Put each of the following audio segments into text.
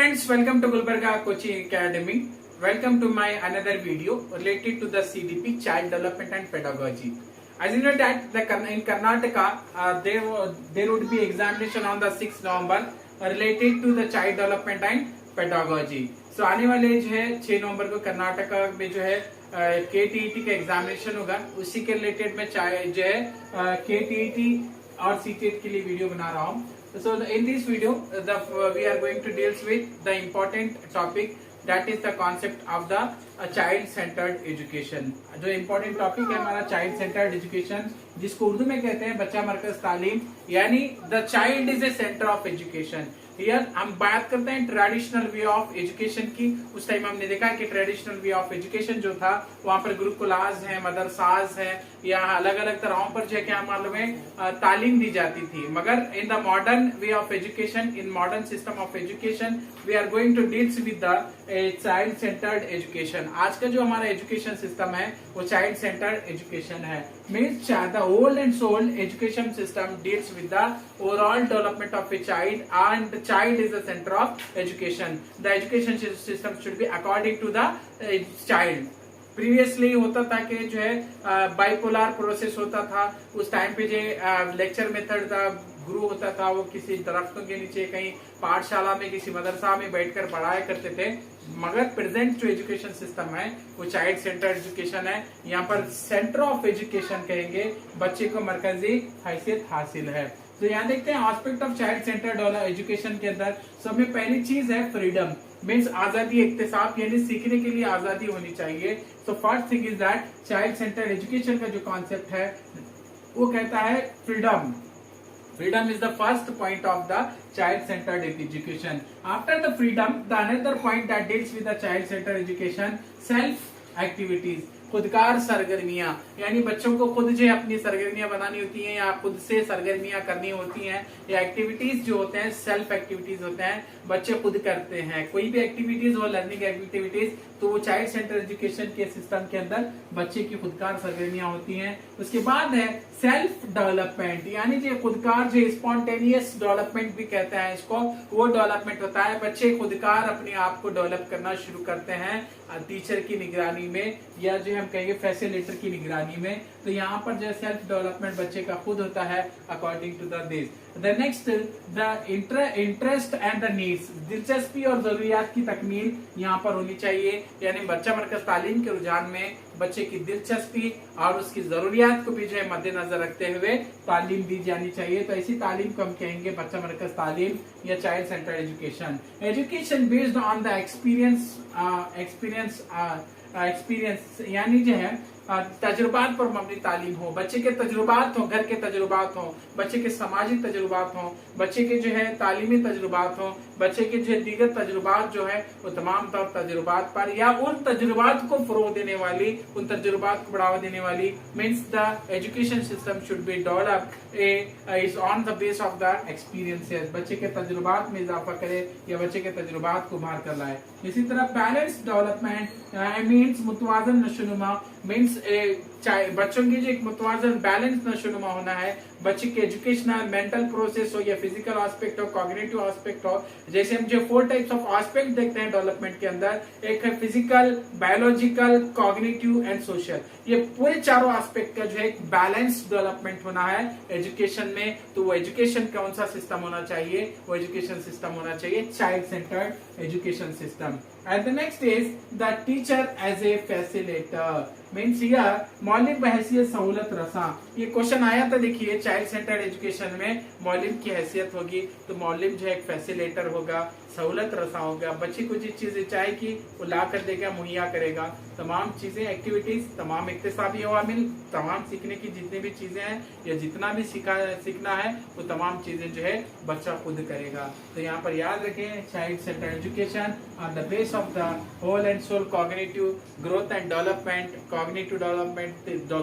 friends, welcome to Gulbarga Coaching Academy. Welcome to my another video related to the CDP, Child Development and Pedagogy. As you know that in Karnataka, there would be examination on the 6th November related to the child development and pedagogy. So आने वाले जो है 6 नवंबर को कर्नाटका में जो है KTET का examination होगा, उसी के रिलेटेड में जो है KTET और CTET के लिए वीडियो बना रहा हूँ. So in this video, we are going to deal with the important topic, that is the concept of the child-centered education. जो important topic है हमारा child-centered education, जिसको उर्दू में कहते हैं बच्चा मरकज तालीम, यानी the child is a center of education. Here हम बात करते हैं ट्रेडिशनल वे ऑफ एजुकेशन की. उस टाइम हमने देखा कि ट्रेडिशनल वे ऑफ एजुकेशन जो था वहाँ पर गुरुकुलाज है, मदरसाज है, या अलग अलग तरहों पर जो है क्या मालूम है तालीम दी जाती थी. मगर in the modern way of education, in modern system of education, we are going to deals with the child centred education. आज का जो हमारा एजुकेशन सिस्टम है वो चाइल्ड सेंटर्ड एजुकेशन है. Means the old and sold education system deals with the overall development of a child and child is the center of education. The education system should be according to the child. Previously होता था कि जो है bipolar process होता था. उस time पे जो लेक्चर मेथड था, गुरु होता था, वो किसी दरख्तों के नीचे कहीं पाठशाला में किसी मदरसा में बैठकर पढ़ाया करते थे. मगर प्रेजेंट जो एजुकेशन सिस्टम है वो चाइल्ड सेंटर एजुकेशन है. यहाँ पर सेंटर ऑफ एजुकेशन कहेंगे, बच्चे को मरकजी हैसियत हासिल है. तो यहाँ देखते हैं aspect of child centred education के अंदर सब में पहली चीज है फ्रीडम. मीन्स आजादी, इक्तिसाब, यानी सीखने के लिए आजादी होनी चाहिए. So first thing is that child centred education का जो कॉन्सेप्ट है वो कहता है freedom. Freedom is the first point of the child-centered education. After the freedom, the another point that deals with the child-centered education, self-activities. खुदकार सरगर्मियां, यानी बच्चों को खुद जो अपनी सरगर्मियां बनानी होती हैं या खुद से सरगर्मियां करनी होती हैं, या एक्टिविटीज जो होते हैं सेल्फ एक्टिविटीज होते हैं, बच्चे खुद करते हैं. कोई भी एक्टिविटीज हो, लर्निंग एक्टिविटीज, तो वो चाइल्ड सेंटर एजुकेशन के सिस्टम के अंदर बच्चे की खुदकार सरगर्मियां होती हैं. उसके बाद है सेल्फ डेवलपमेंट, यानी जो खुदकार जो स्पॉन्टेनियस डेवलपमेंट भी कहते हैं इसको, वो डेवलपमेंट होता है. बच्चे खुदकार अपने आप को डेवलप करना शुरू करते हैं टीचर की निगरानी में, या जो हम कहेंगे फैसिलिटेटर की निगरानी में. तो यहाँ पर जो सेल्फ डेवलपमेंट बच्चे का खुद होता है according to the this. The next the interest and the needs, दिलचस्पी और जरूरियात की तकमील यहाँ पर होनी चाहिए. यानी बच्चा मरकज तालीम के रुझान में बच्चे की दिलचस्पी और उसकी जरूरियात को भी जो है मद्देनजर रखते हुए तालीम दी जानी चाहिए. तो ऐसी तालीम को हम कहेंगे बच्चा मरकज तालीम या child centre education. Education based on the experience, यानी जो है तजुर्बात पर मबनी तालीम हो. बच्चे के तजुर्बात हो, घर के तजुर्बात हो, बच्चे के सामाजिक तजुर्बात हो, बच्चे के जो है तालीमी तजुर्बात हो, बच्चे के जो दीगर तजुर्बात जो है वो तमाम तौर तजुर्बात पर या उन तजुर्बात को फरोग देने वाली, उन तजुर्बात को बढ़ावा देने वाली. Means the education system should be developed is on the base of the experiences. बच्चे के तजुर्बात में इजाफा करे या बच्चे के तजुर्बात को बाहर कर लाए. इसी तरह बैलेंस डेवलपमेंट मीन्स मुतवाजन नशोनुमा, मीन्स बच्चों की जो एक मुतवाजन बैलेंस नशोनुमा होना है. बच्चे के एजुकेशनल मेंटल प्रोसेस हो या फिजिकल एस्पेक्ट हो, कॉग्निटिव एस्पेक्ट हो. जैसे हम जो 4 टाइप्स ऑफ एस्पेक्ट देखते हैं डेवलपमेंट के अंदर, एक है physical, biological, cognitive and social. ये पूरे चारों एस्पेक्ट का जो है एक बैलेंस डेवलपमेंट होना है एजुकेशन में. तो वो एजुकेशन कौन सा सिस्टम होना चाहिए? वो एजुकेशन सिस्टम होना चाहिए child centred education system. And the next is the teacher as a facilitator. Means यह मौलिक बहैसियत सहूलत रसा. ये क्वेश्चन आया था, देखिए चाइल्ड सेंटर्ड एजुकेशन में मौलिम की हैसियत होगी, तो मौलिम जो है एक फैसिलेटर होगा, सहूलत रसा होगा. बच्चे को जिस चीज चाहेगी वो ला कर देगा, मुहैया करेगा. तमाम चीजें, एक्टिविटीज, तमाम इक्तिसाबी अवामिल, तमाम सीखने की जितनी भी चीजें हैं या जितना भी सीखना है वो तमाम चीजें जो है बच्चा खुद करेगा. तो यहाँ पर याद रखें child centred education on the base of the whole and sole cognitive growth and development. Cognitive development,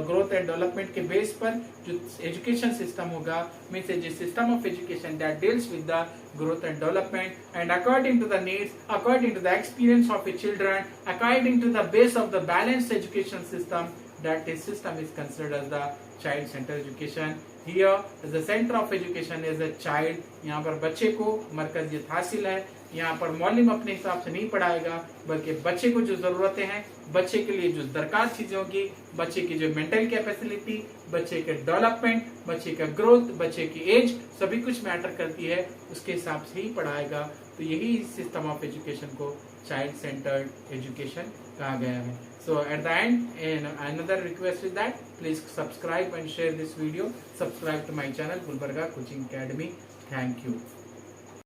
growth and development के बेस पर जो एजुकेशन सिस्टम होगा, means a system of education that deals with the growth and development and according to the needs, according to the experience of the children, according to the base of the balanced education system, that is system is considered as the child centered education. Here the center of education is a child. यहाँ पर बच्चे को मरकजियत हासिल है, यहाँ पर मौलिम अपने हिसाब से नहीं पढ़ाएगा, बल्कि बच्चे को जो जरूरतें हैं, बच्चे के लिए जो दरकार चीजें होगी, बच्चे की जो मेंटल कैपेसिटी, बच्चे के डेवलपमेंट, बच्चे का ग्रोथ, बच्चे की एज, सभी कुछ मैटर करती है, उसके हिसाब से ही पढ़ाएगा। तो यही सिस्टम ऑफ एजुकेशन को चाइल्ड सेंटर्ड एजुकेशन कहा गया है। So at the end, another request is that please subscribe and share this video. Subscribe to my channel Gulbarga Coaching Academy. Thank you.